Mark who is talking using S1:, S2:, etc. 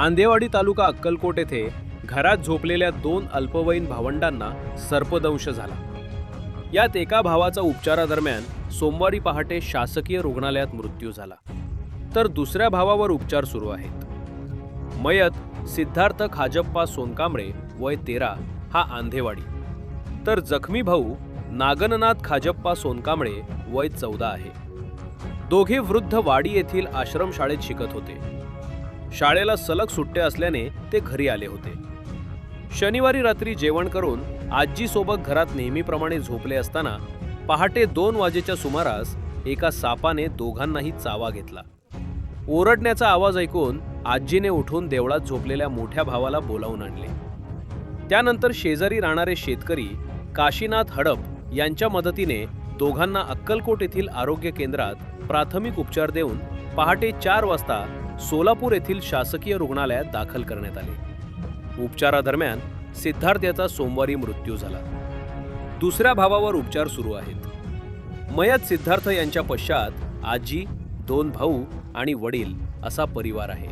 S1: आंधेवाडी तालुका अक्कलकोट येथे घरात झोपलेल्या 2 अल्पवयीन भावंडांना सर्पदंश झाला। यात एका भावाचा उपचारादरम्यान सोमवारी पहाटे शासकीय रुग्णालयात मृत्यू झाला, तर दुसऱ्या भावावर उपचार सुरू आहेत। मयत सिद्धार्थ खाजप्पा सोनकांबळे वय 13 हा आंधेवाडी, तर जखमी भाऊ नागननाथ खाजप्पा सोनकांबळे वय 14 आहे। दोघे वृद्ध वाडी येथील आश्रमशाळेत शिकत होते। शाळेला सलग सुट्ट्या असल्याने ते घरी आले होते। शनिवारी रात्री जेवण करून आजीसोबत घरात नेहमीप्रमाणे झोपले असताना पहाटे 2 वाजेच्या सुमारास एका सापाने दोघांनाही चावा घेतला। ओरडण्याचा आवाज ऐकून आजीने उठून देवळात झोपलेल्या मोठ्या भावाला बोलावून आणले। त्यानंतर शेजारी राहणारे शेतकरी काशीनाथ हडप यांच्या मदतीने दोघांना अक्कलकोट येथील आरोग्य केंद्रात प्राथमिक उपचार देऊन पहाटे 4 वाजता सोलापूर येथील शासकीय रुग्णालयात दाखल करण्यात आले। उपचारादरम्यान सिद्धार्थ याचा सोमवारी मृत्यू झाला। दुसऱ्या भावावर उपचार सुरू आहेत। मयत सिद्धार्थ यांच्या पश्चात आजी, 2 भाऊ आणि वडील असा परिवार आहे।